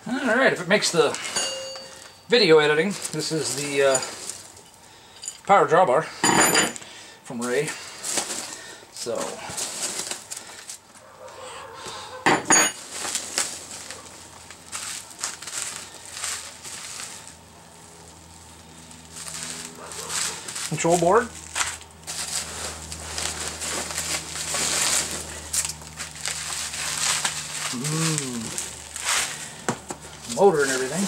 Alright, if it makes the video editing, this is the power drawbar from Ray. So, control board. Motor and everything.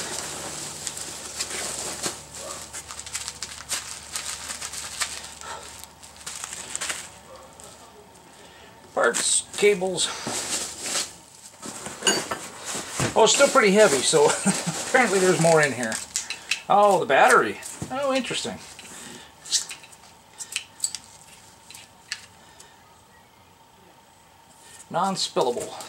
Parts, cables. Oh, it's still pretty heavy, so apparently there's more in here. Oh, the battery. Oh, interesting. Non-spillable.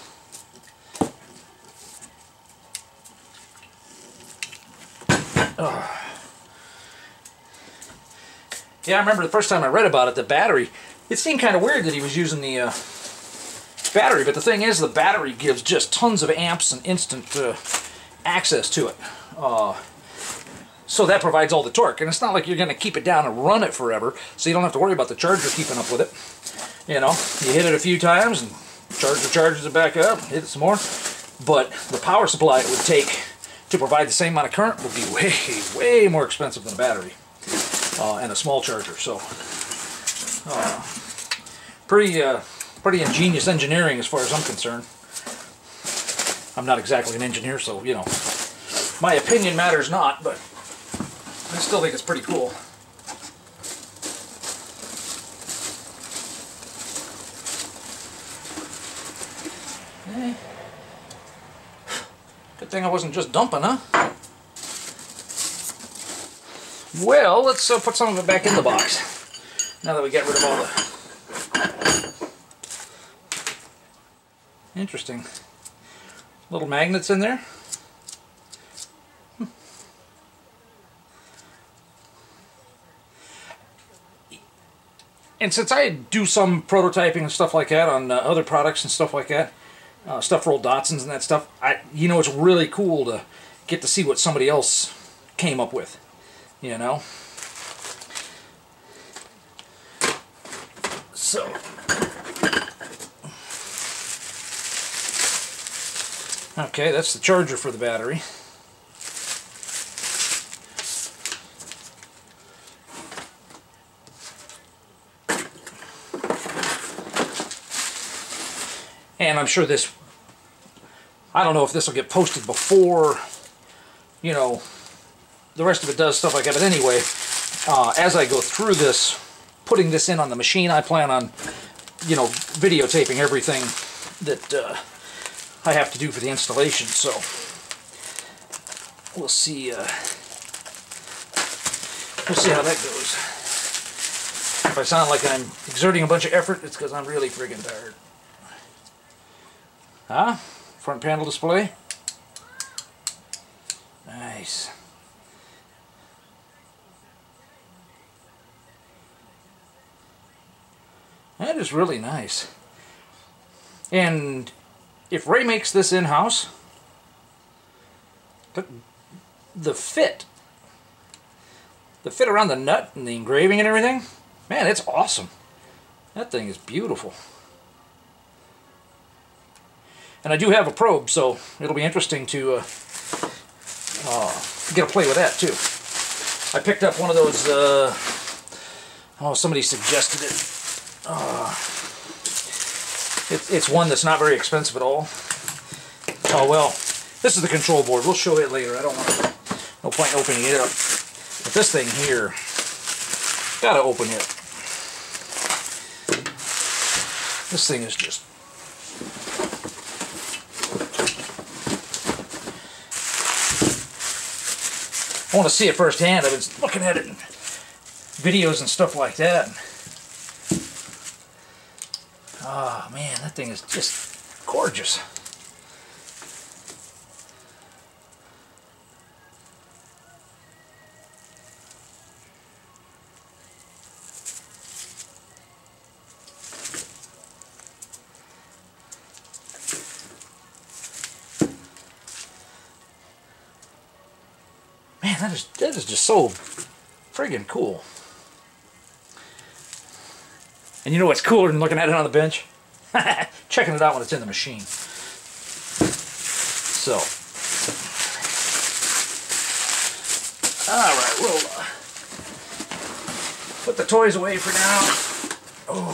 Yeah, I remember the first time I read about it, the battery, it seemed kind of weird that he was using the battery, but the thing is, the battery gives just tons of amps and instant access to it. So that provides all the torque, and it's not like you're going to keep it down and run it forever, so you don't have to worry about the charger keeping up with it. You know, you hit it a few times, and charger charges it back up, hit it some more, but the power supply it would take to provide the same amount of current would be way, way more expensive than a battery and a small charger. So, pretty ingenious engineering as far as I'm concerned. I'm not exactly an engineer, so, you know, my opinion matters not, but I still think it's pretty cool. Okay. Good thing I wasn't just dumping, huh? Well, let's put some of it back in the box. Now that we get rid of all the... Interesting. Little magnets in there. And since I do some prototyping and stuff like that on other products and stuff like that, stuff rolled Datsuns and that stuff, you know, it's really cool to get to see what somebody else came up with, you know. So, okay, that's the charger for the battery. And I'm sure this, I don't know if this will get posted before, you know, the rest of it does stuff like that. But anyway, as I go through this, putting this in on the machine, I plan on, you know, videotaping everything that I have to do for the installation. So we'll see how that goes. If I sound like I'm exerting a bunch of effort, it's because I'm really friggin' tired. Huh? Front panel display. Nice. That is really nice. And if Ray makes this in-house, the fit around the nut and the engraving and everything, man, it's awesome. That thing is beautiful. And I do have a probe, so it'll be interesting to get a play with that too. I picked up one of those, oh, somebody suggested it. It's one that's not very expensive at all. Oh well, this is the control board. We'll show it later. I don't want to, no point in opening it up. But this thing here, gotta open it. This thing is just... I want to see it firsthand. I've been looking at it in videos and stuff like that. Oh man, that thing is just gorgeous. Man, that is just so friggin' cool. And you know what's cooler than looking at it on the bench? Checking it out when it's in the machine. So, alright, we'll put the toys away for now. Oh,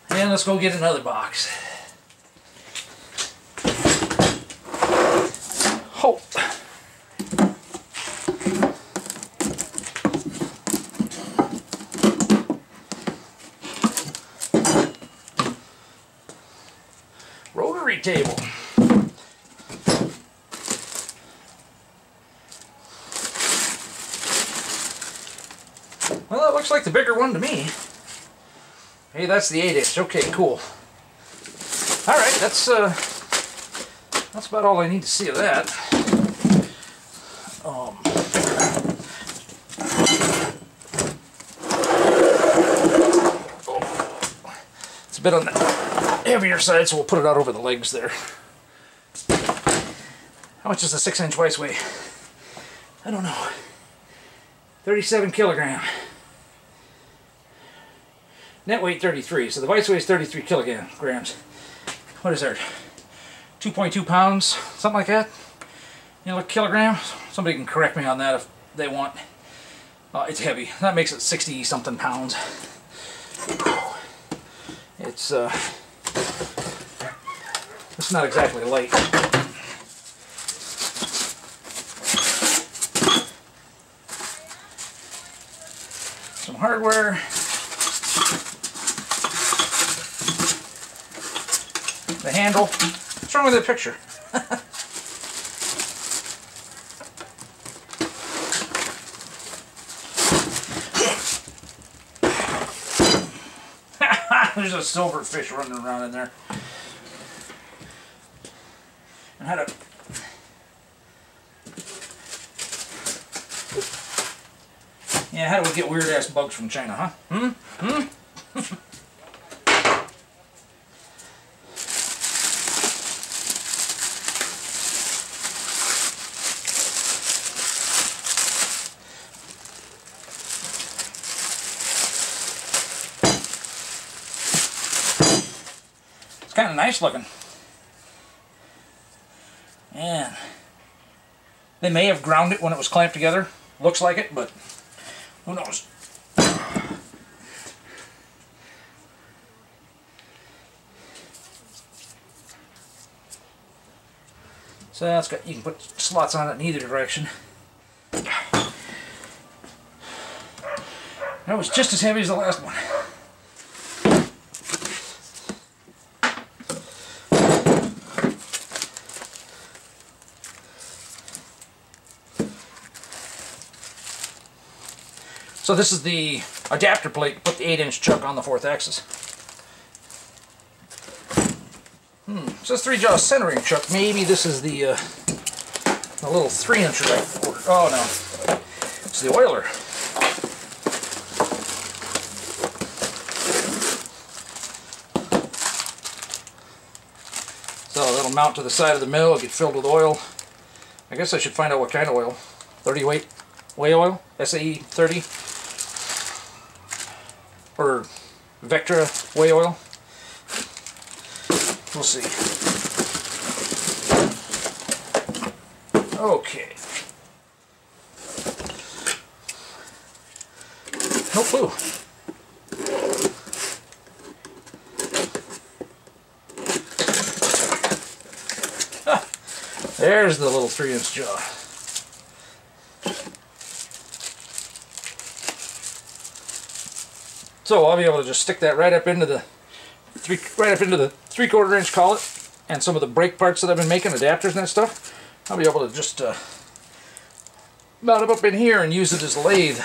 and let's go get another box. Oh. Rotary table. Well, it looks like the bigger one to me. Hey, that's the 8-inch. Okay, cool. All right, that's about all I need to see of that. It's a bit on the heavier side, so we'll put it out over the legs there. How much does a 6-inch vise weigh? I don't know. 37 kilogram. Net weight 33, so the vise weighs 33 kilograms. What is that? 2.2 pounds, something like that? You know, like kilograms? Somebody can correct me on that if they want. It's heavy. That makes it 60-something pounds. It's not exactly light. Some hardware. The handle. What's wrong with the picture? There's a silverfish running around in there. And how do we get weird ass bugs from China, huh? It's kind of nice looking. And they may have ground it when it was clamped together. Looks like it, but who knows? So that's got, you can put slots on it in either direction. That was just as heavy as the last one. So this is the adapter plate to put the 8-inch chuck on the 4th axis. It says 3-jaw centering chuck. Maybe this is the little 3-incher I ordered. Oh no, it's the oiler. So that'll mount to the side of the mill, get filled with oil. I guess I should find out what kind of oil. 30 weight whey oil, SAE 30. Or Vectra whey oil. We'll see. Okay. No clue. Ah, there's the little 3-inch jaw. So I'll be able to just stick that right up into the 3/4 inch collet, and some of the brake parts that I've been making, adapters and that stuff. I'll be able to just mount them up in here and use it as a lathe.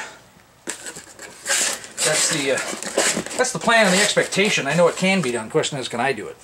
That's the plan and the expectation. I know it can be done. Question is, can I do it?